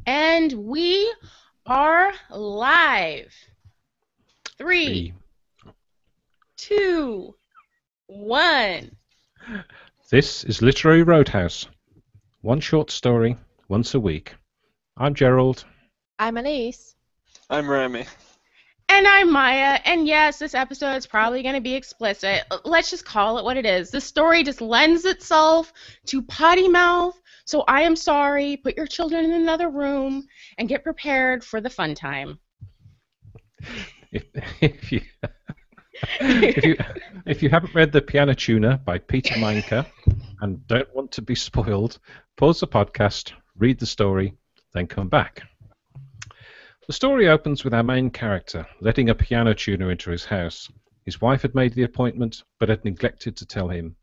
And we are live. 3, Three. 2, 1. This is Literary Roadhouse. One short story, once a week. I'm Gerald. I'm Anais. I'm Remy. And I'm Maya. And yes, this episode is probably going to be explicit. Let's just call it what it is. The story just lends itself to potty mouth. So I am sorry. Put your children in another room and get prepared for the fun time. If you if you haven't read The Piano Tuner by Peter Meinke and don't want to be spoiled, pause the podcast, read the story, then come back. The story opens with our main character letting a piano tuner into his house. His wife had made the appointment, but had neglected to tell him.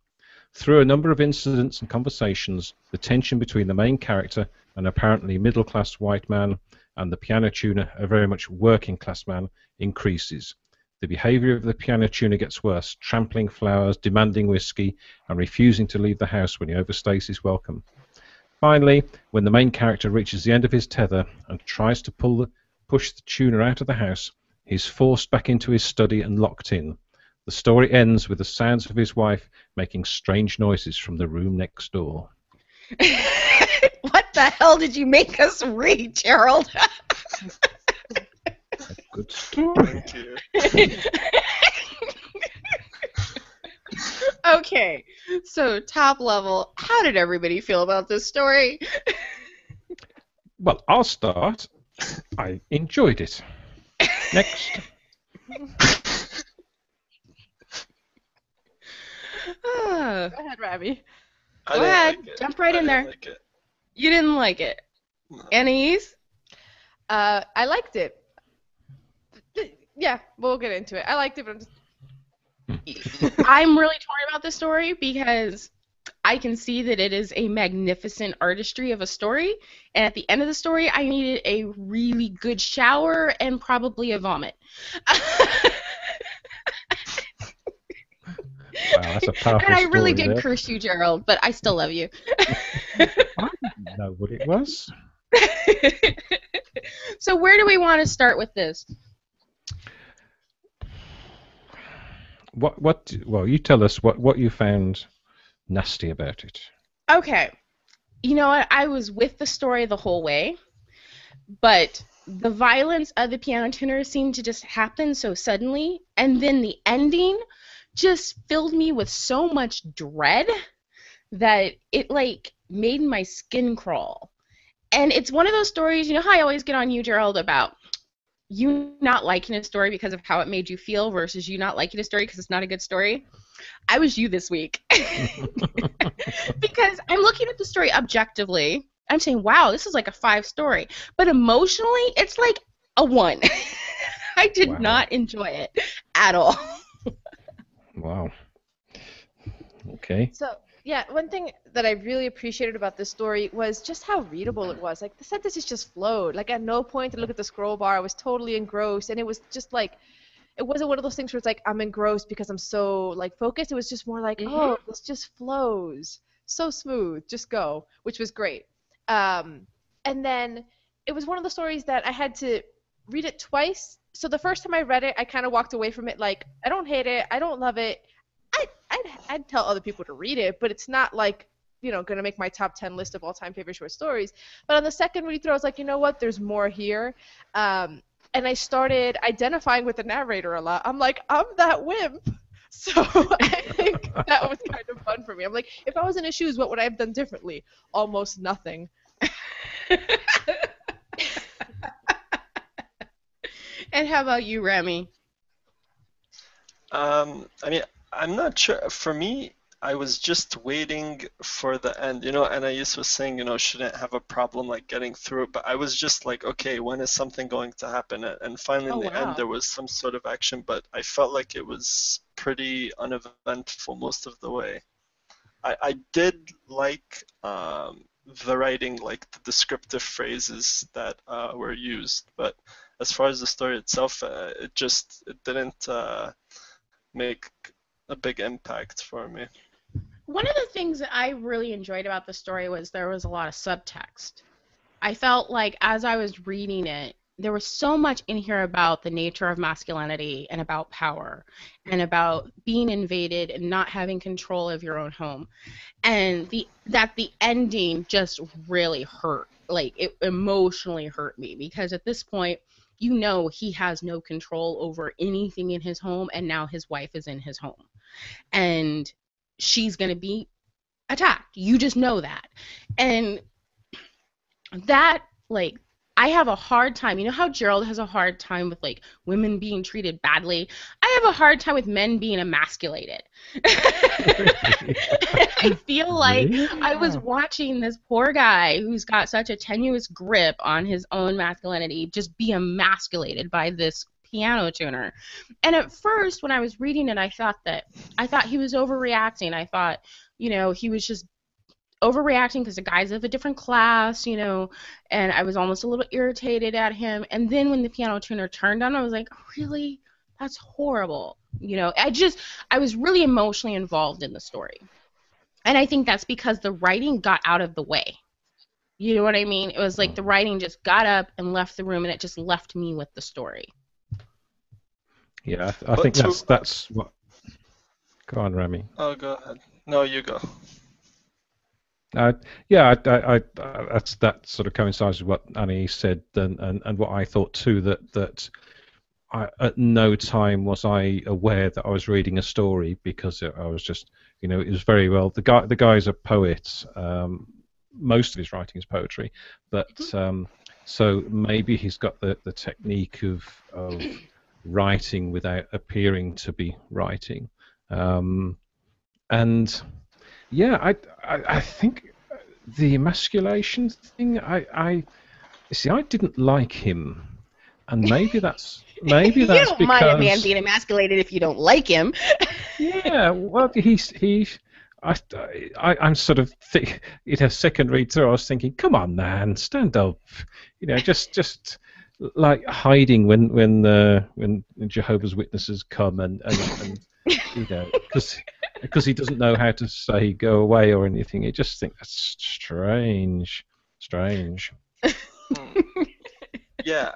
Through a number of incidents and conversations, the tension between the main character, an apparently middle-class white man, and the piano tuner, a very much working-class man, increases. The behaviour of the piano tuner gets worse, trampling flowers, demanding whiskey, and refusing to leave the house when he overstays his welcome. Finally, when the main character reaches the end of his tether and tries to push the tuner out of the house, he's forced back into his study and locked in. The story ends with the sounds of his wife making strange noises from the room next door. What the hell did you make us read, Gerald? A good story. Thank you. Okay, so top level, how did everybody feel about this story? Well, I'll start. I enjoyed it. Next. Go Go ahead, Rabbi. I didn't ahead, like it. jump right I in didn't there. like it. You didn't like it. No. Anais? I liked it. Yeah, we'll get into it. I liked it, but I'm just... I'm really torn about this story because I can see that it is a magnificent artistry of a story, and at the end of the story, I needed a really good shower and probably a vomit. Wow, that's a powerful And I really story did there. curse you, Gerald, but I still love you. I didn't know what it was. So where do we want to start with this? Well, you tell us what you found nasty about it. Okay. You know what? I was with the story the whole way, but the violence of the piano tuner seemed to just happen so suddenly, and then the ending just filled me with so much dread that it, like, made my skin crawl. And it's one of those stories, you know how I always get on you, Gerald, about you not liking a story because of how it made you feel versus you not liking a story because it's not a good story? I was you this week. Because I'm looking at the story objectively. I'm saying, wow, this is like a 5 story. But emotionally, it's like a 1. I did Wow. not enjoy it at all. Wow. Okay. So, yeah, one thing that I really appreciated about this story was just how readable it was. Like, the sentences just flowed. Like, at no point did I look at the scroll bar. I was totally engrossed, and it was just like, it wasn't one of those things where it's like, I'm engrossed because I'm so, like, focused. It was just more like, oh, this just flows. So smooth. Just go, which was great. And then it was one of the stories that I had to read it twice. So the first time I read it, I kind of walked away from it like, I don't hate it. I don't love it. I'd tell other people to read it, but it's not like, you know, going to make my top 10 list of all-time favorite short stories. But on the second read through, I was like, you know what? There's more here. And I started identifying with the narrator a lot. I'm like, I'm that wimp. So I think that was kind of fun for me. I'm like, if I was in his shoes, what would I have done differently? Almost nothing. And how about you, Remy? I mean, I'm not sure. For me, I was just waiting for the end. You know, Anais was saying, you know, shouldn't have a problem like getting through it, but I was just like, okay, when is something going to happen? And finally, in Oh, the wow. end, there was some sort of action, but I felt like it was pretty uneventful most of the way. I did like the writing, like the descriptive phrases that were used, but as far as the story itself, it didn't make a big impact for me. One of the things that I really enjoyed about the story was there was a lot of subtext. I felt like as I was reading it, there was so much in here about the nature of masculinity and about power and about being invaded and not having control of your own home. And the ending just really hurt. Like it emotionally hurt me because at this point, you know he has no control over anything in his home, and now his wife is in his home. And she's going to be attacked. You just know that. And that, like, I have a hard time. You know how Gerald has a hard time with, like, women being treated badly? I have a hard time with men being emasculated. I feel like I was watching this poor guy who's got such a tenuous grip on his own masculinity just be emasculated by this piano tuner. And at first, when I was reading it, I thought he was overreacting. I thought, he was just overreacting because the guy's of a different class, and I was almost a little irritated at him. And then when the piano tuner turned on, I was like, really? That's horrible. I was really emotionally involved in the story. And I think that's because the writing got out of the way. You know what I mean? It was like the writing just got up and left the room, and it just left me with the story. Yeah, I think that's what... Go on, Remy. Oh, go ahead. No, you go. That sort of coincides with what Annie said and what I thought too. That at no time was I aware that I was reading a story because I was just, it was very well. The guy's a poet. Most of his writing is poetry, but so maybe he's got the technique of writing without appearing to be writing, and. Yeah, I think the emasculation thing. I didn't like him, and maybe that's you don't because mind a man being emasculated if you don't like him. Yeah, well, I'm sort of second read through. I was thinking, come on, man, stand up. Just like hiding when Jehovah's Witnesses come and because he doesn't know how to say go away or anything. I just think that's strange. Yeah,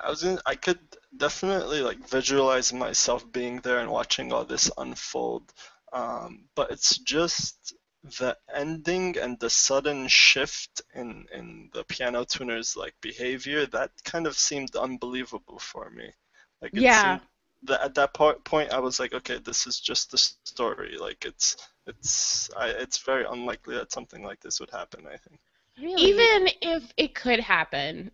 I could definitely visualize myself being there and watching all this unfold. But it's just the ending and the sudden shift in the piano tuner's behavior that kind of seemed unbelievable for me. It seemed at that point I was like, okay, this is just the story. It's very unlikely that something like this would happen, I think. Really? Even if it could happen,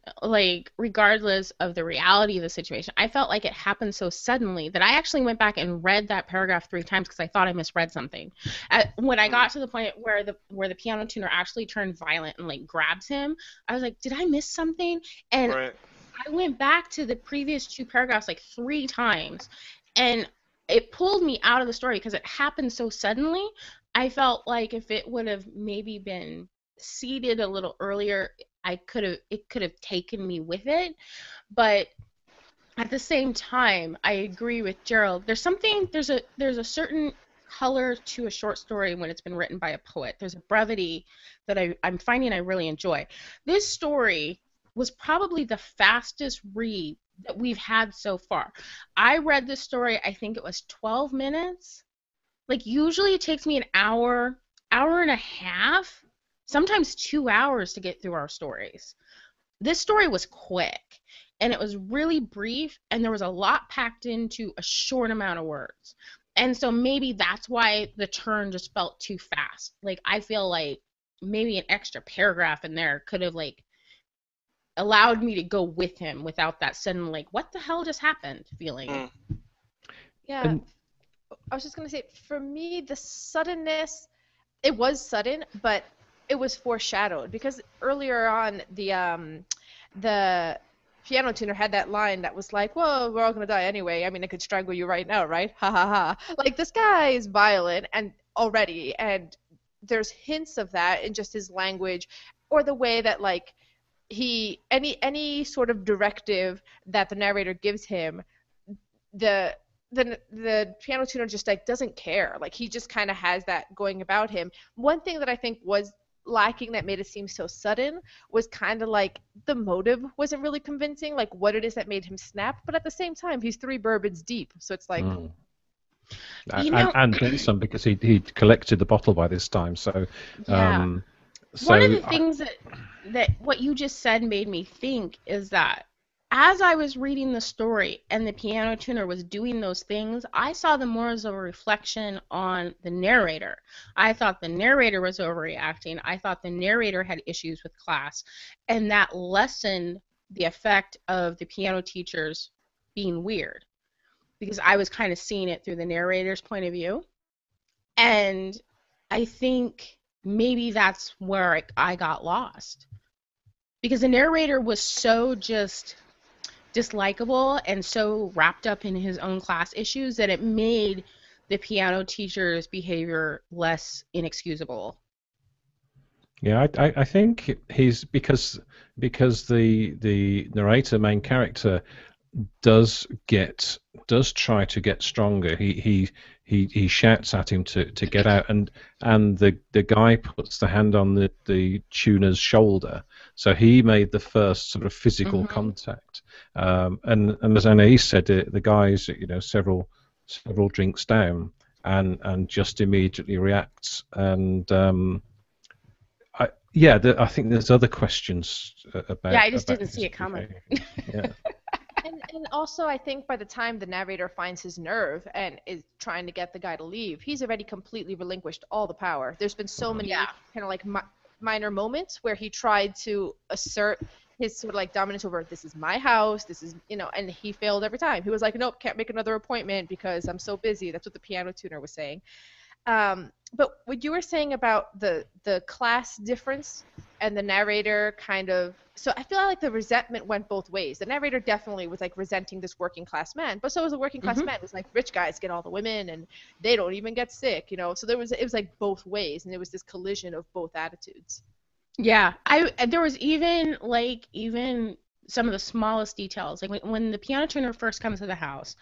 regardless of the reality of the situation, I felt like it happened so suddenly that I actually went back and read that paragraph 3 times because I thought I misread something. When I got to the point where the piano tuner actually turned violent and grabs him, I was like, did I miss something? And right. I went back to the previous 2 paragraphs 3 times, and it pulled me out of the story because it happened so suddenly. I felt like if it would have maybe been seeded a little earlier, it could have taken me with it. But at the same time, I agree with Gerald. There's a certain color to a short story when it's been written by a poet. There's a brevity that I'm finding I really enjoy. This story was probably the fastest read that we've had so far. I read this story, I think it was 12 minutes. Usually it takes me an hour and a half, sometimes 2 hours to get through our stories. This story was quick, and it was really brief, and there was a lot packed into a short amount of words. And so maybe that's why the turn just felt too fast. I feel like maybe an extra paragraph in there could have allowed me to go with him without that sudden what the hell just happened feeling. Yeah. I was just going to say, for me, the suddenness, it was sudden, but it was foreshadowed because earlier on the piano tuner had that line that was like, well, we're all going to die anyway. I mean, I could strangle you right now, right? Ha ha ha. This guy is violent and already, and there's hints of that in just his language or the way that he any sort of directive that the narrator gives him, the piano tuner just doesn't care. He just kind of has that going about him. One thing that I think was lacking that made it seem so sudden was kind of like the motive wasn't really convincing, like what it is that made him snap. But at the same time, he's 3 bourbons deep, so it's like, Mm. You know, And then some, because he'd collected the bottle by this time. So, yeah. um, One of so the things that what you just said made me think is that as I was reading the story and the piano tuner was doing those things, I saw them more as a reflection on the narrator. I thought the narrator was overreacting. I thought the narrator had issues with class, and that lessened the effect of the piano teachers being weird because I was kind of seeing it through the narrator's point of view. And I think maybe that's where I got lost because the narrator was so just dislikable and so wrapped up in his own class issues that it made the piano teacher's behavior less inexcusable. yeah, I think he's because the narrator, main character, does try to get stronger. He shouts at him to get out, and the guy puts the hand on the tuner's shoulder. So he made the first sort of physical contact. And as Anais said, the guy's several drinks down and just immediately reacts. And I think there's other questions Yeah, about I just didn't his see it coming. behavior. Yeah. and also I think by the time the narrator finds his nerve and is trying to get the guy to leave, he's already completely relinquished all the power. There's been so many Yeah. kind of like minor moments where he tried to assert his sort of like dominance over, this is my house, this is, and he failed every time. He was like, nope, can't make another appointment because I'm so busy. That's what the piano tuner was saying. But what you were saying about the class difference and the narrator kind of, so I feel like the resentment went both ways. The narrator definitely was like resenting this working class man, but so was the working class man. It was like rich guys get all the women and they don't even get sick, So it was like both ways, and there was this collision of both attitudes. Yeah, there was even some of the smallest details. Like when the piano tuner first comes to the house,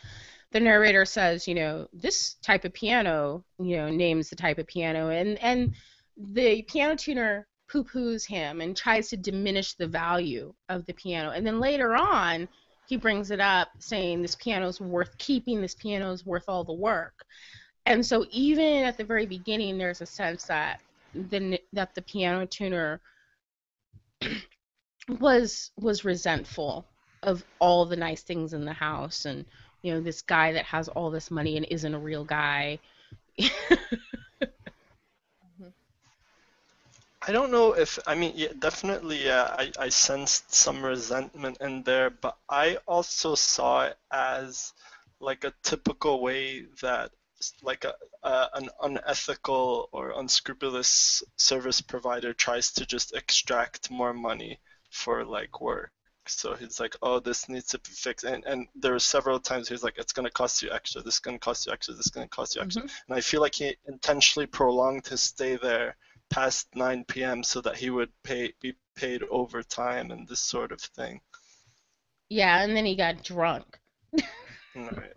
the narrator says, this type of piano, names the type of piano, and the piano tuner poo-poos him and tries to diminish the value of the piano. And then later on, he brings it up saying this piano's worth keeping, this piano's worth all the work. And so even at the very beginning, there's a sense that the piano tuner was resentful of all the nice things in the house and this guy that has all this money and isn't a real guy. I don't know if, I mean, yeah, definitely, yeah, I sensed some resentment in there, but I also saw it as like a typical way that like an unethical or unscrupulous service provider tries to just extract more money for like work. So he's like, oh, this needs to be fixed. And there were several times he's like, it's going to cost you extra, this is going to cost you extra, this is going to cost you extra. And I feel like he intentionally prolonged his stay there past 9 p.m. so that he would be paid overtime and this sort of thing. Yeah, and then he got drunk. Right.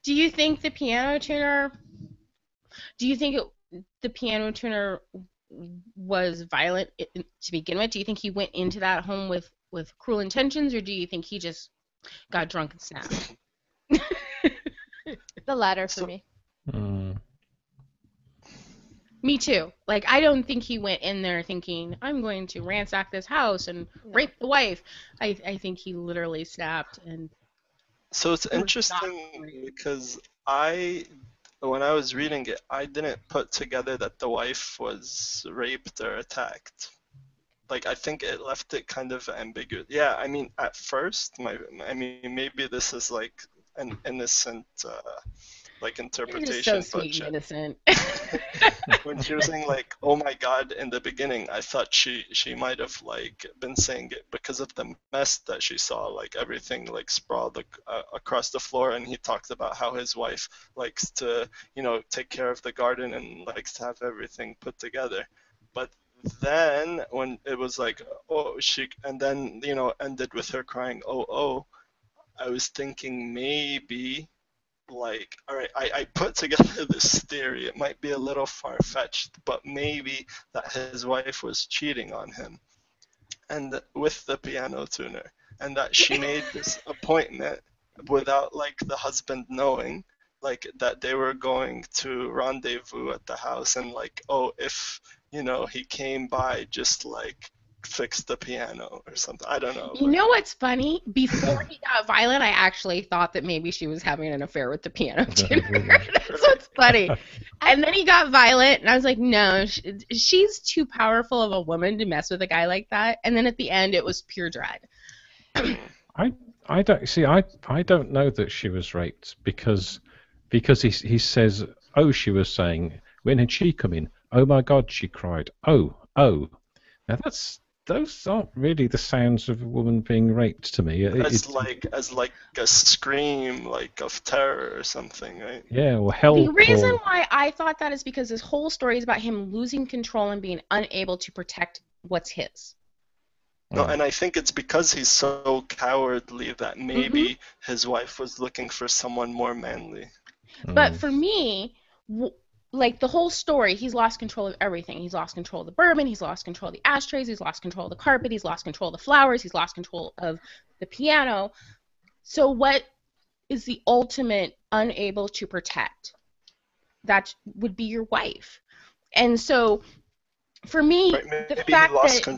Do you think the piano tuner was violent to begin with? Do you think he went into that home with cruel intentions, or do you think he just got drunk and snapped? The latter for me. Me too. Like, I don't think he went in there thinking, I'm going to ransack this house and rape the wife. I think he literally snapped. And so it's interesting because when I was reading it, I didn't put together that the wife was raped or attacked. Like, I think it left it kind of ambiguous. Yeah, I mean, at first, maybe this is like an innocent like interpretation. You're just so sweet and innocent. When she was saying like, "Oh my God," in the beginning, I thought she might have like been saying it because of the mess that she saw, like everything like sprawled across the floor. And he talked about how his wife likes to, take care of the garden and likes to have everything put together. But then when it was like, and then ended with her crying, "Oh, oh," I was thinking maybe like, all right, I put together this theory. It might be a little far-fetched, but maybe that his wife was cheating on him and with the piano tuner, and that she made this appointment without like the husband knowing, like that they were going to rendezvous at the house, and like, oh, if he came by, just like fix the piano or something. I don't know. You know what's funny? Before he got violent, I actually thought that maybe she was having an affair with the piano tuner. That's what's funny. And then he got violent, and I was like, no, she's too powerful of a woman to mess with a guy like that. And then at the end, it was pure dread. I don't see. I don't know that she was raped because he says, oh, she was saying, when had she come in? Oh my God, she cried. Oh. Now those aren't really the sounds of a woman being raped to me. As like a scream, like of terror or something, right? Yeah, or help. The reason why I thought that is because this whole story is about him losing control and being unable to protect what's his. No, and I think it's because he's so cowardly that maybe his wife was looking for someone more manly. But for me, like the whole story, he's lost control of everything. He's lost control of the bourbon, he's lost control of the ashtrays, he's lost control of the carpet, he's lost control of the flowers, he's lost control of the piano. So what is the ultimate unable to protect? That would be your wife. And so for me, the fact that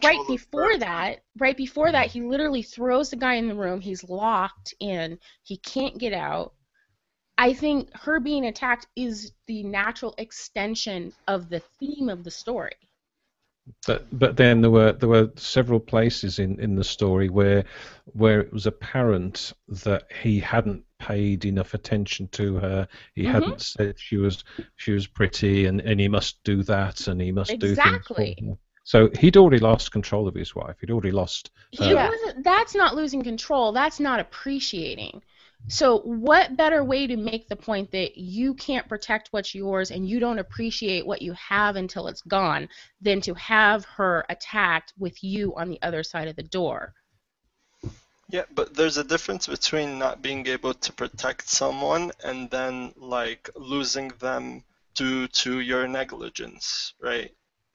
right before that, he literally throws the guy in the room, he's locked in, he can't get out. I think her being attacked is the natural extension of the theme of the story. But then there were several places in the story where it was apparent that he hadn't paid enough attention to her. He hadn't said she was pretty, and he must do that, and he must do things for her. So he'd already lost control of his wife. He'd already lost. That's not losing control. That's not appreciating. So what better way to make the point that you can't protect what's yours and you don't appreciate what you have until it's gone than to have her attacked with you on the other side of the door? Yeah, but there's a difference between not being able to protect someone and then like losing them due to your negligence, right?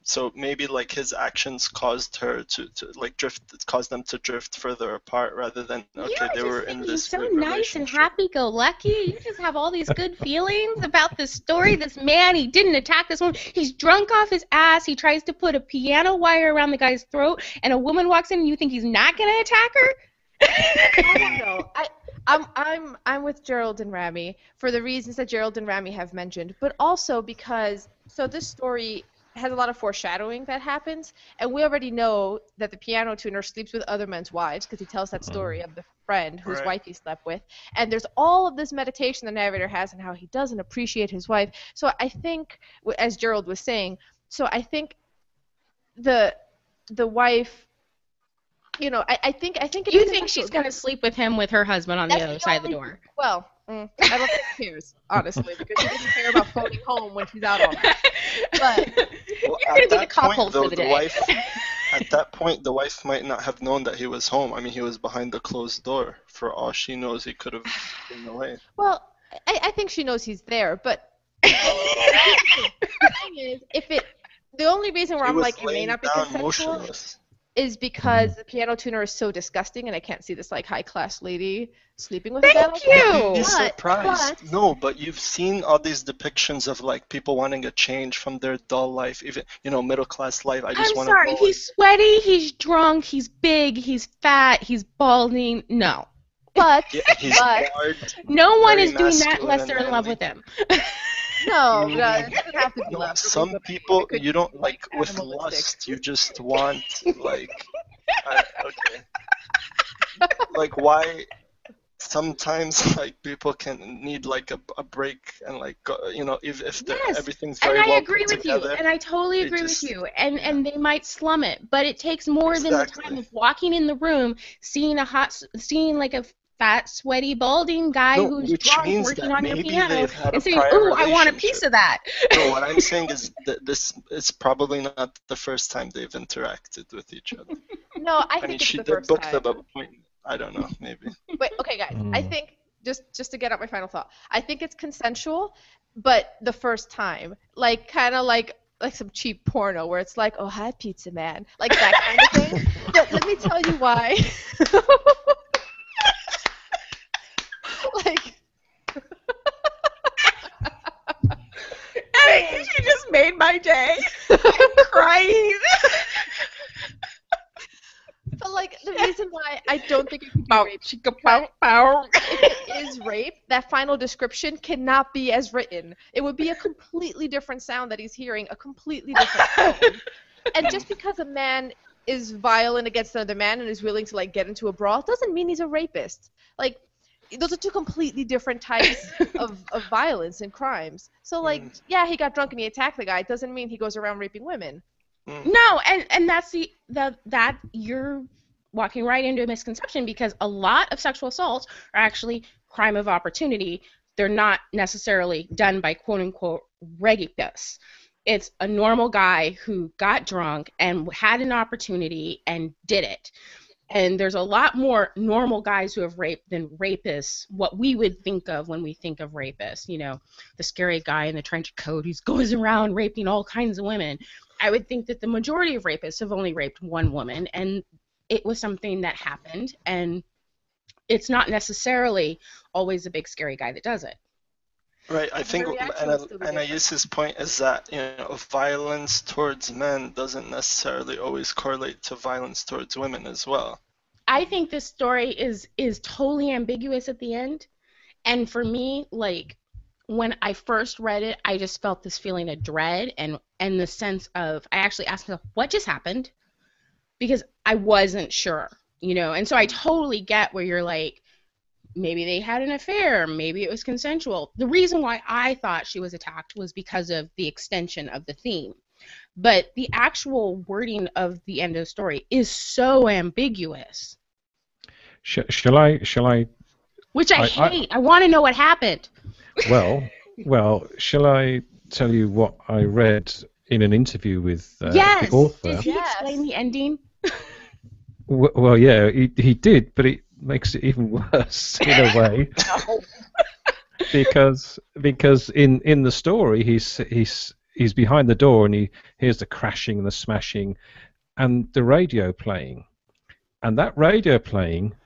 So maybe like his actions caused her to like caused them to drift further apart rather than they were in this so nice and happy-go-lucky. You just have all these good feelings about this story. This man, he didn't attack this woman. He's drunk off his ass. He tries to put a piano wire around the guy's throat, and a woman walks in, and you think he's not gonna attack her? I don't know. I'm with Gerald and Rami for the reasons that Gerald and Rami have mentioned, but also because this story has a lot of foreshadowing that happens, and we already know that the piano tuner sleeps with other men's wives because he tells that story of the friend whose wife he slept with, and there's all of this meditation the narrator has on how he doesn't appreciate his wife. So I think, as Gerald was saying, I think the wife, I think you think she's gonna sleep with him with her husband on the other side of the door? Well, I don't think she cares, honestly, because she doesn't care about phoning home when she's out all night. But you're going to be the couple for the day. At that point, the wife might not have known that he was home. I mean, he was behind the closed door. For all she knows, he could have been away. Well, I think she knows he's there, but the thing is, the only reason where I'm like, it may not be consensual is because the piano tuner is so disgusting, and I can't see this like high-class lady sleeping with a guy like that. You'd be surprised. No, but you've seen all these depictions of like people wanting a change from their dull life, even middle-class life. I'm sorry, he's sweaty, he's drunk, he's big, he's fat, he's balding. No, but no one is doing that unless they're in love with him. No, it doesn't have to be love. Some people, you don't like with lust. You just want like, like why? Sometimes like people can need like a break and like if everything's very well put together. And I totally agree with you. And they might slum it, but it takes more than the time of walking in the room, seeing like a fat, sweaty, balding guy who's drunk working on your piano and saying, "Ooh, I want a piece of that." No, what I'm saying is that this is probably not the first time they've interacted with each other. No, I think it's she the did first book time. the appointment. I don't know, maybe. Wait, okay, guys. I think just to get out my final thought. I think it's consensual, but the first time, like kind of like some cheap porno where it's like, oh hi pizza man, like that kind of thing. But let me tell you why. Like. She just made my day. I'm crying. But like the reason why I don't think it could be rape, if it is rape, that final description cannot be as written. It would be a completely different sound that he's hearing, a completely different tone. And just because a man is violent against another man and is willing to like get into a brawl doesn't mean he's a rapist. Like those are two completely different types of violence and crimes. So like, yeah, he got drunk and he attacked the guy. It doesn't mean he goes around raping women. No, and that's that you're walking right into a misconception, because a lot of sexual assaults are actually crime of opportunity. They're not necessarily done by quote unquote rapists. It's a normal guy who got drunk and had an opportunity and did it. And there's a lot more normal guys who have raped than rapists, what we would think of when we think of rapists. You know, the scary guy in the trench coat who goes around raping all kinds of women. I would think that the majority of rapists have only raped one woman, and it was something that happened, and it's not necessarily always a big scary guy that does it. Right, I think Anais' point is that, you know, violence towards men doesn't necessarily always correlate to violence towards women as well. I think this story is totally ambiguous at the end, and for me, like, when I first read it, I just felt this feeling of dread and the sense of, I actually asked myself, what just happened? Because I wasn't sure, you know, and so I totally get where you're like, maybe they had an affair, maybe it was consensual. The reason why I thought she was attacked was because of the extension of the theme. But the actual wording of the end of the story is so ambiguous. Shall I? Which I hate. I want to know what happened. Well, shall I tell you what I read in an interview with the author? Did he explain the ending? Well, yeah, he did, but it makes it even worse in a way. because in the story he's behind the door and he hears the crashing and the smashing and the radio playing, and that radio playing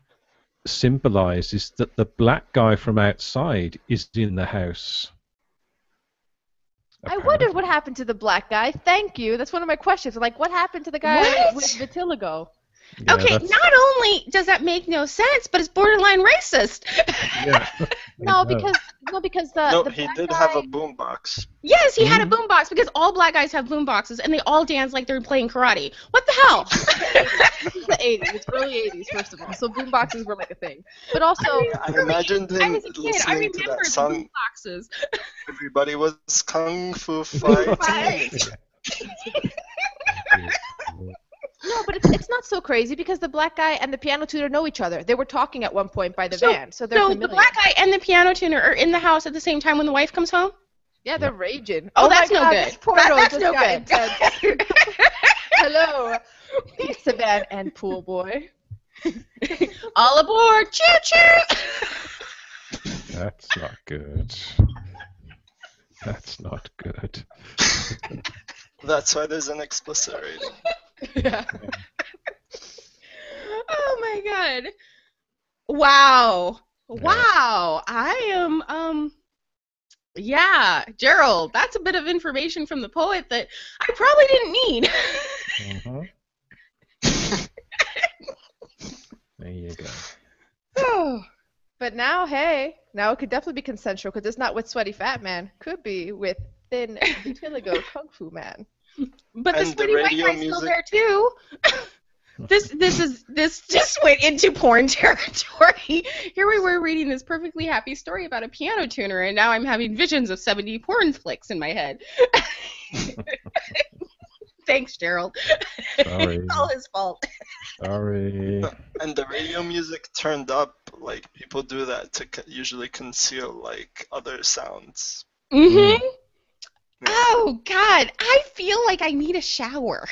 symbolizes that the black guy from outside is in the house. Apparently. I wondered what happened to the black guy. Thank you. That's one of my questions. Like, what happened to the guy with vitiligo? Yeah, okay, not only does that make no sense, but it's borderline racist. Yeah. No, because the he did guy... have a boombox. Yes, he had a boombox, because all black guys have boomboxes and they all dance like they're playing karate. What the hell? This is the 80s. It's early 80s, first of all. So boomboxes were like a thing. But also, I imagined him listening to that song. Boomboxes. Everybody was kung fu fighting. No, but it's not so crazy because the black guy and the piano tuner know each other. They were talking at one point by the van, so they're familiar. The black guy and the piano tuner are in the house at the same time when the wife comes home? Yeah, they're raging. Oh, that's no God, good. That's no good. Hello, pizza van and pool boy. All aboard! Choo-choo! That's not good. That's not good. That's why there's an explicit rating. Yeah. Oh my god. Wow. Wow. I am yeah, Gerald, that's a bit of information from the poet that I probably didn't need. There you go. Oh. But now, hey, now it could definitely be consensual because it's not with sweaty fat man. Could be with thin vitiligo kung fu man. But the sweaty white guy's still there too. This just went into porn territory. Here we were reading this perfectly happy story about a piano tuner, and now I'm having visions of 70 porn flicks in my head. Thanks, Gerald. Sorry. It's all his fault. Sorry. And the radio music turned up, like people do that to usually conceal like other sounds. Mm-hmm. Oh, God, I feel like I need a shower.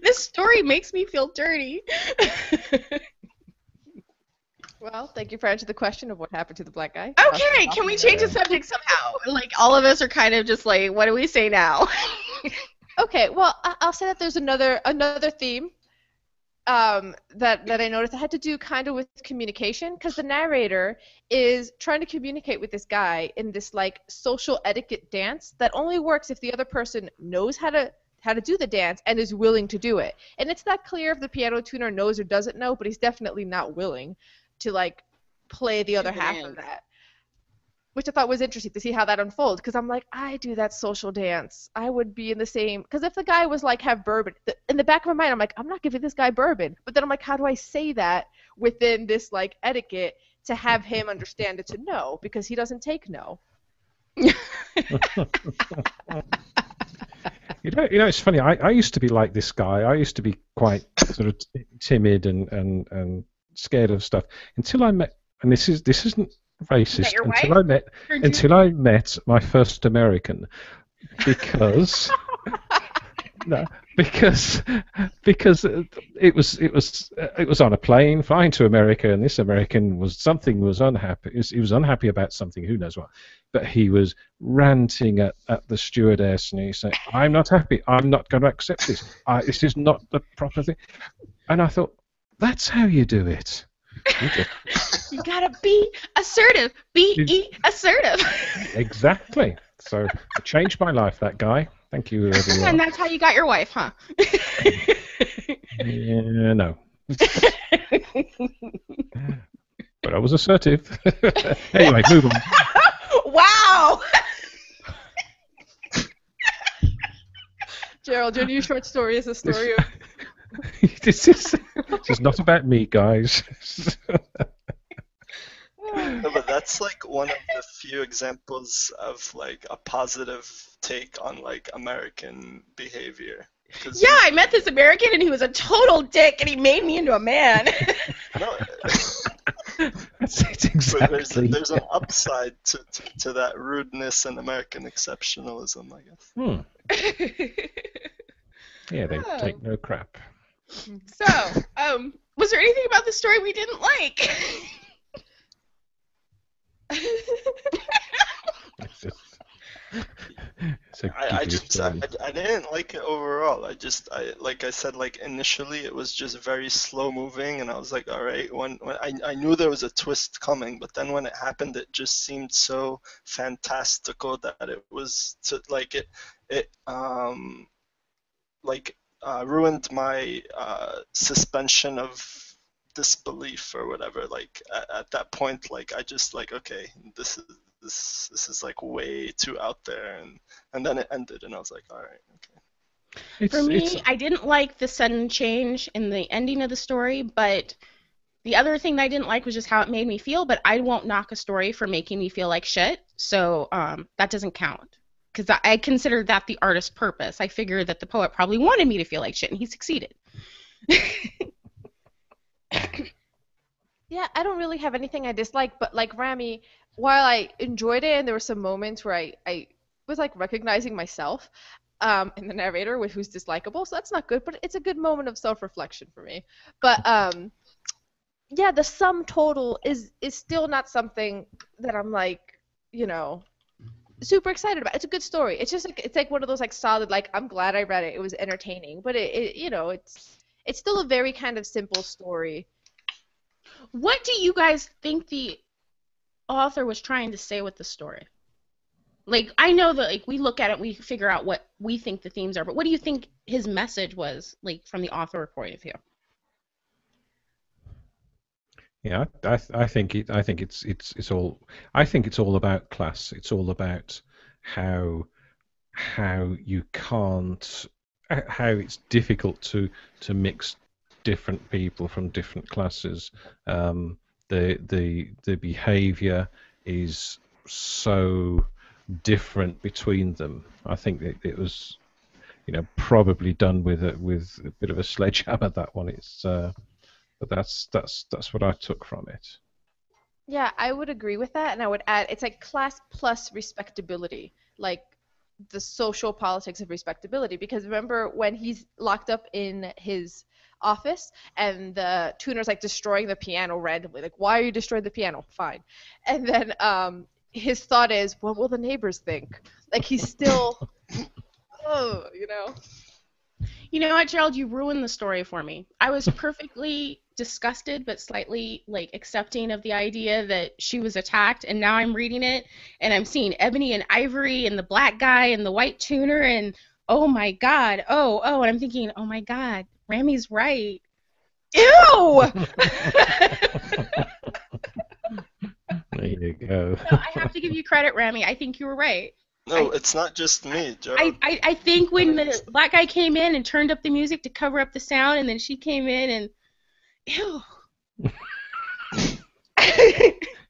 This story makes me feel dirty. Well, thank you for answering the question of what happened to the black guy. Okay, can we change the subject somehow? Like, all of us are kind of just like, what do we say now? Okay, well, I'll say that there's another theme that I noticed that had to do kind of with communication, because the narrator is trying to communicate with this guy in this like social etiquette dance that only works if the other person knows how to do the dance and is willing to do it. And it's not clear if the piano tuner knows or doesn't know, but he's definitely not willing to like play the other half of that. Which I thought was interesting to see how that unfolds, because I'm like, I do that social dance. I would be in the same, because if the guy was like, have bourbon, in the back of my mind, I'm like, I'm not giving this guy bourbon. But then I'm like, how do I say that within this like etiquette to have him understand it's a no, because he doesn't take no. You know, it's funny. I used to be like this guy. I used to be quite sort of timid and scared of stuff until I met. And this isn't racist until I met my first American, because no, because it was on a plane flying to America, and this American was unhappy. He was unhappy about something, who knows what, but he was ranting at the stewardess, and he said, "I'm not happy. I'm not going to accept this. This is not the proper thing." And I thought, that's how you do it. You gotta be assertive. Be assertive. Exactly. So it changed my life, that guy. Thank you, everyone. And that's how you got your wife, huh? Yeah, no. But I was assertive. Anyway, move on. Wow! Gerald, your new short story is a story of... This is not about me, guys. No, but that's like one of the few examples of like a positive take on like American behavior. Yeah, I met this American and he was a total dick and he made me into a man. No, That's exactly. there's an upside to that rudeness and American exceptionalism, I guess. Yeah, they take no crap. So, was there anything about the story we didn't like? I didn't like it overall. Like I said, like initially it was just very slow moving, and I was like, all right. When I knew there was a twist coming, but then when it happened, it just seemed so fantastical that it was ruined my suspension of disbelief or whatever. Like at that point, like I just like, okay, this is like way too out there, and then it ended, and I was like, all right, okay. For me, I didn't like the sudden change in the ending of the story, but the other thing that I didn't like was just how it made me feel. But I won't knock a story for making me feel like shit, so that doesn't count. Because I consider that the artist's purpose. I figured that the poet probably wanted me to feel like shit, and he succeeded. Yeah, I don't really have anything I dislike, but like Rami, while I enjoyed it and there were some moments where I was like recognizing myself in the narrator, who's dislikable, so that's not good, but it's a good moment of self-reflection for me. But yeah, the sum total is still not something that I'm like, super excited about. It's a good story. It's just like, it's like one of those like solid, like, I'm glad I read it. It was entertaining, but it's still a very kind of simple story. What do you guys think the author was trying to say with the story? Like, I know that like we look at it, we figure out what we think the themes are, but what do you think his message was, like, from the author point of view? Yeah, I think it's all about class. It's all about how you can't, how it's difficult to mix different people from different classes. The behavior is so different between them. I think it was, probably done with a bit of a sledgehammer, that one. But that's what I took from it. Yeah, I would agree with that, and I would add it's like class plus respectability. Like, the social politics of respectability. Because remember when he's locked up in his office and the tuner's like destroying the piano randomly, like, why are you destroying the piano? Fine. And then his thought is, what will the neighbors think? Like, he's still, oh, you know. You know what, Gerald? You ruined the story for me. I was perfectly disgusted but slightly like accepting of the idea that she was attacked, and now I'm reading it and I'm seeing Ebony and Ivory and the black guy and the white tuner, and oh my god, oh, and I'm thinking, oh my god, Rami's right. Ew! There you go. So I have to give you credit, Rami. I think you were right. No, it's not just me, Gerald. I think when the black guy came in and turned up the music to cover up the sound, and then she came in and, ew.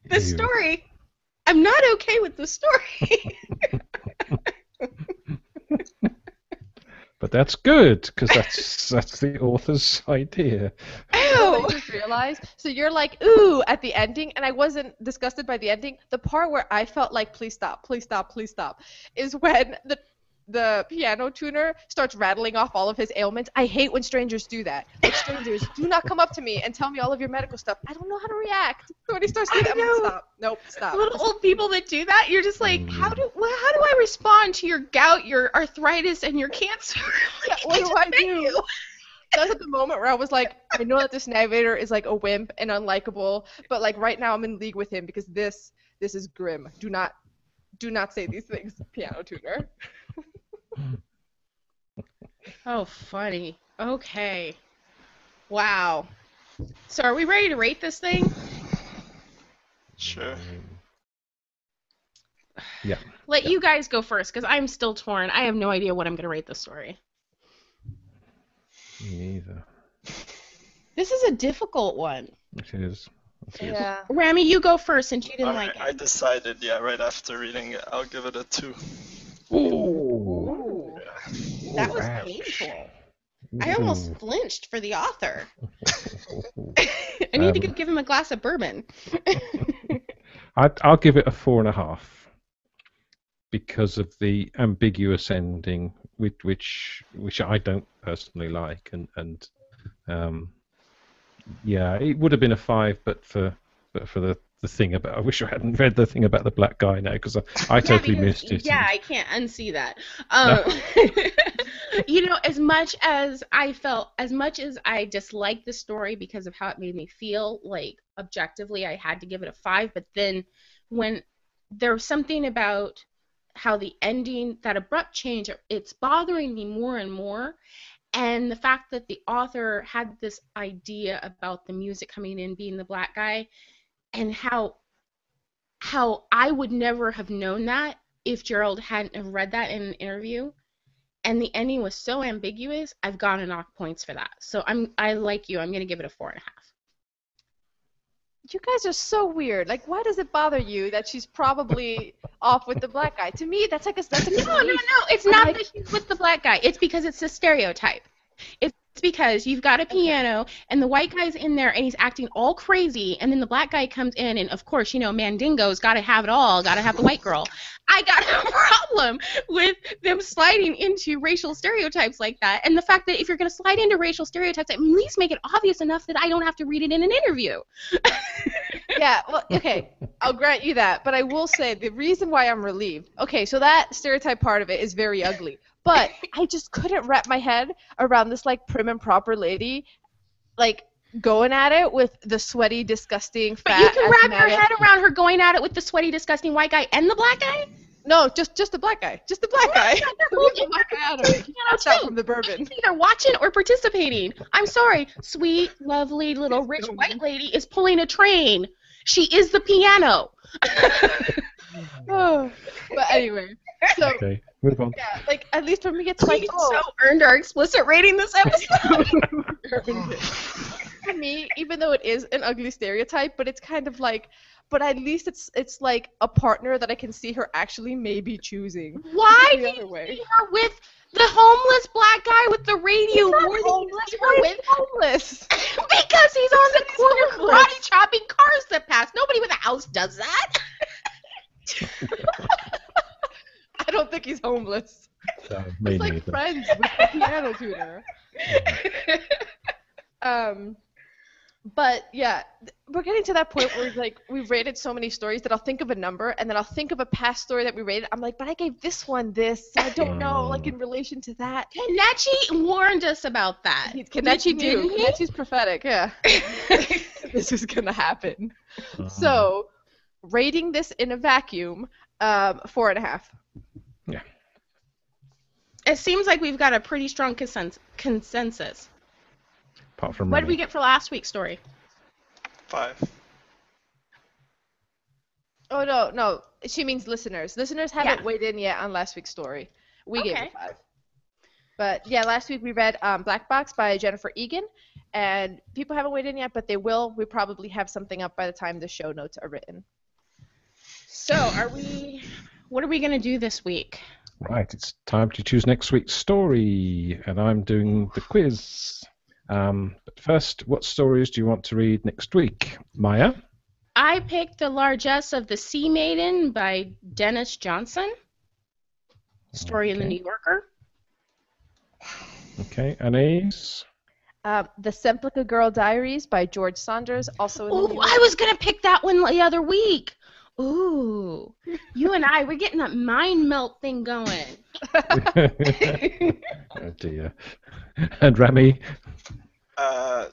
The story, I'm not okay with the story. But that's good, because that's the author's idea. I just realized. So you're like, ooh, at the ending, and I wasn't disgusted by the ending. The part where I felt like, please stop, please stop, please stop, is when the piano tuner starts rattling off all of his ailments. I hate when strangers do that. Like, strangers, do not come up to me and tell me all of your medical stuff. I don't know how to react. So when he starts doing that, I'm like, stop. Nope, stop. Little old people that do that, you're just like, how do I respond to your gout, your arthritis, and your cancer? Yeah, what do I do? That's at the moment where I was like, I know that this narrator is like a wimp and unlikable, but like right now I'm in league with him because this is grim. Do not say these things, piano tuner. Oh, funny. Okay. Wow. So are we ready to rate this thing? Sure. Yeah. Let you guys go first, because I'm still torn. I have no idea what I'm going to rate this story. Me neither. This is a difficult one. It is. Yeah. Rami, you go first since you didn't like I it. decided, right after reading it, I'll give it a 2. Ooh. That was Ouch. painful. I almost flinched for the author. I need to give him a glass of bourbon. I'll give it a 4.5 because of the ambiguous ending, which I don't personally like, and yeah, it would have been a 5, but for the thing about, I wish I hadn't read the thing about the black guy now, because I totally missed it. Yeah, I can't unsee that. You know, as much as I disliked the story because of how it made me feel, like objectively I had to give it a 5, but then when there was something about how the ending, that abrupt change, it's bothering me more and more. And the fact that the author had this idea about the music coming in being the black guy, and how I would never have known that if Gerald hadn't have read that in an interview. And the ending was so ambiguous, I've got to knock points for that. So I like you. I'm going to give it a 4.5. You guys are so weird. Like, why does it bother you that she's probably off with the black guy? To me, that's a No. It's not that she's with the black guy. It's because it's a stereotype. It's because you've got a piano and the white guy's in there and he's acting all crazy, and then the black guy comes in and, of course, you know, Mandingo's got to have it all, got to have the white girl. I got a problem with them sliding into racial stereotypes like that, and the fact that if you're going to slide into racial stereotypes, at least make it obvious enough that I don't have to read it in an interview. Yeah, well, okay, I'll grant you that, but I will say the reason why I'm relieved, okay, so that stereotype part of it is very ugly, but I just couldn't wrap my head around this, like, prim and proper lady, like, going at it with the sweaty, disgusting, fat, But you can wrap your asthmatic- head around her going at it with the sweaty, disgusting white guy and the black guy? No, just the black guy. Just the black guy. Leave the black guy out of it. You can't stop from the bourbon. She's either watching or participating. I'm sorry. Sweet, lovely, little rich white lady is pulling a train. She is the piano. Oh, but anyway, so Okay, move on. yeah, like at least for me, it's like We so earned our explicit rating this episode. For me, even though it is an ugly stereotype, but it's kind of like, but at least it's like a partner that I can see her actually maybe choosing. Why The do other you way. see her with the homeless black guy with the radio more than you see her with? Homeless. Because he's on the corner homeless. karate chopping cars that pass. Nobody with a house does that. I don't think he's homeless. Me He's like neither. friends with the piano tuner. But yeah, we're getting to that point where like we've rated so many stories that I'll think of a number and then I'll think of a past story that we rated. I'm like, but I gave this one this, so I don't know, like in relation to that. Kenechi warned us about that. Kenechi Didn't he? Kenechi's prophetic, yeah. This is gonna happen. So, rating this in a vacuum, 4.5. Yeah. It seems like we've got a pretty strong consensus. Apart from What did we Remy. get for last week's story? 5. Oh no, she means listeners. Listeners haven't Yeah. weighed in yet on last week's story. We gave Okay. it 5. But yeah, last week we read Black Box by Jennifer Egan, and people haven't weighed in yet, but they will. We probably have something up by the time the show notes are written. So, what are we going to do this week? Right, it's time to choose next week's story, and I'm doing the quiz. But first, what stories do you want to read next week? Maya? I picked The Largesse of the Sea Maiden by Dennis Johnson. Story in the Okay. New Yorker. Okay, Anais? The Semplica Girl Diaries by George Saunders, also in the Oh, New I was going to pick that one the other week. Ooh, you and I, we're getting that mind melt thing going. Oh dear. And Remy?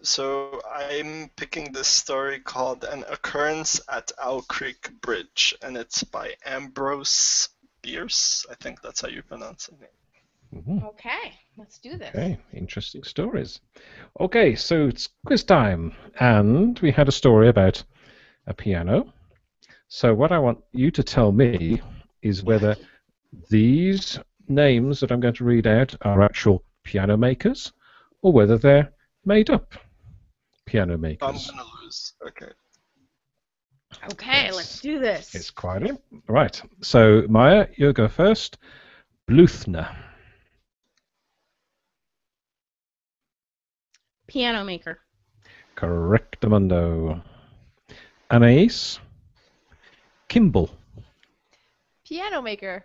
So I'm picking this story called An Occurrence at Owl Creek Bridge, and it's by Ambrose Bierce. I think that's how you pronounce it. Okay, let's do this. Okay, interesting stories. Okay, so it's quiz time, and we had a story about a piano. So what I want you to tell me is whether these names that I'm going to read out are actual piano makers, or whether they're made up piano I'm makers. gonna lose. Okay. Okay, Yes. let's do this. It's quite it. Right, so Maya, you go first. Bluthner. Piano maker. Correctamundo. Anais. Kimball. Piano maker.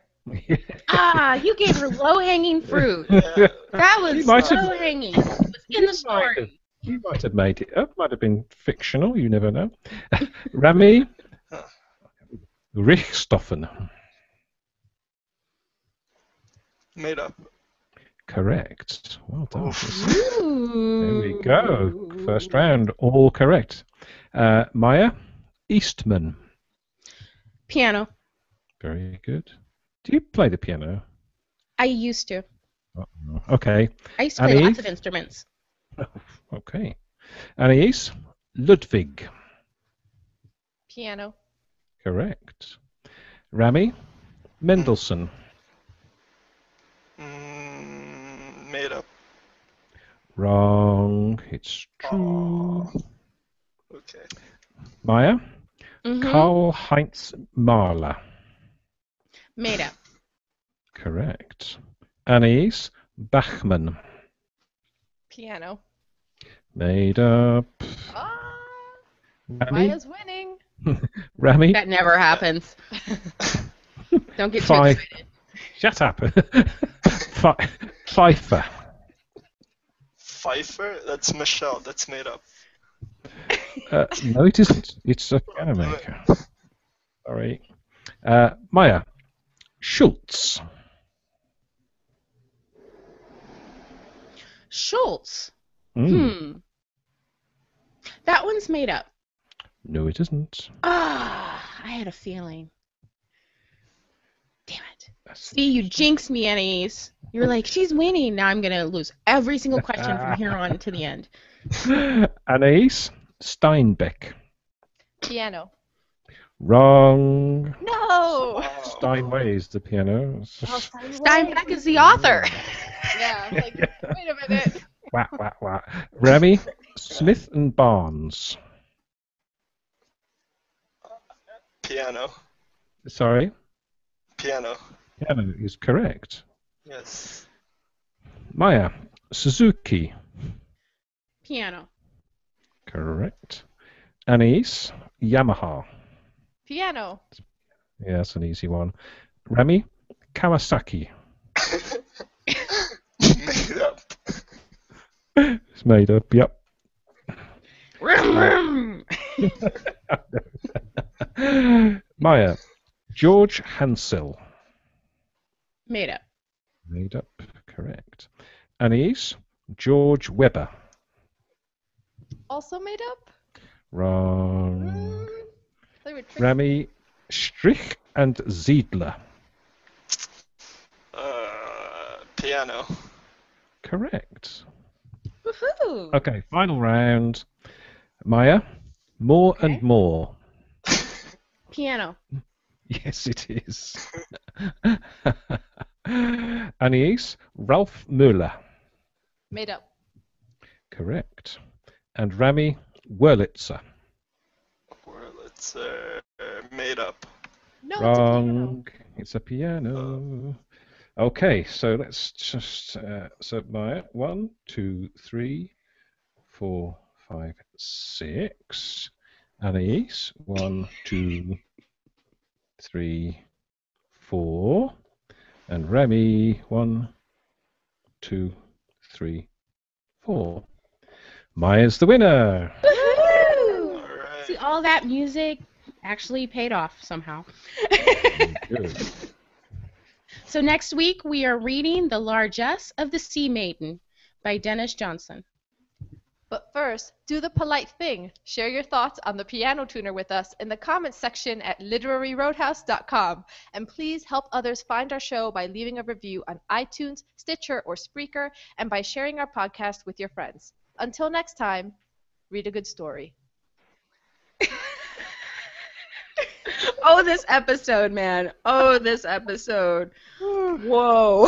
Ah, you gave her low-hanging fruit. Yeah. That was You might have- low-hanging. It was in the story. You might have made it up. Might have been fictional. You never know. Remy. Richthofen. Made up. Correct. Well done. Oof. Ooh. There we go. First round, all correct. Maya. Eastman. Piano. Very good. Do you play the piano? I used to. Okay. I used to play lots Anais? of instruments. Okay. Anais. Ludwig. Piano. Correct. Rami. Mendelssohn. Made up. Wrong. It's true. Okay. Maya. Mhm. Karl-Heinz Mahler. Made up. Correct. Anais. Bachmann. Piano. Made up. Ah, Rami. Maya's winning. Rami. That never happens. Don't get too Five. excited. Shut up. Pfeiffer. Pfeiffer? That's Michelle. That's made up. No, it isn't. It's a piano maker. Sorry. Maya. Schultz. Schultz. Mm. That one's made up. No, it isn't. Ah, I had a feeling. Damn it. That's- See, you jinxed me, Anais. You were like, she's winning. Now I'm going to lose every single question from here on to the end. Anais Steinbeck. Piano. Wrong. No. Steinway is the piano. Steinbeck is the author. Yeah. Like, wait a minute. Wah, wah, wah. Remy Smith and Barnes. Piano. Sorry. Piano. Piano is correct. Yes. Maya Suzuki. Piano. Correct. Anais Yamaha. Piano. Yeah, that's an easy one. Remy Kawasaki. Made up. It's made up, yep. Maya, George Hansel. Made up. Made up, correct. Anais, George Webber. Also made up? Wrong. They were tricky. Rami, Strich and Ziedler. Piano. Correct. Woohoo! Okay, final round. Maya, More Okay. and More. Piano. Yes, it is. Anais, Ralph Müller. Made up. Correct. And Rami, Wurlitzer. Wurlitzer. Made up. No, it's a piano. Wrong. It's a piano. Okay, so let's just so Maya, 1, 2, 3, 4, 5, 6. Anais, 1, 2, 3, 4. And Remy, 1, 2, 3, 4. Maya's the winner. Woohoo! All right. See, all that music actually paid off somehow. Good. So next week we are reading The Largesse of the Sea Maiden by Dennis Johnson. But first, do the polite thing. Share your thoughts on the piano tuner with us in the comments section at literaryroadhouse.com. And please help others find our show by leaving a review on iTunes, Stitcher, or Spreaker, and by sharing our podcast with your friends. Until next time, read a good story. Oh, this episode, man. Oh, this episode. Whoa.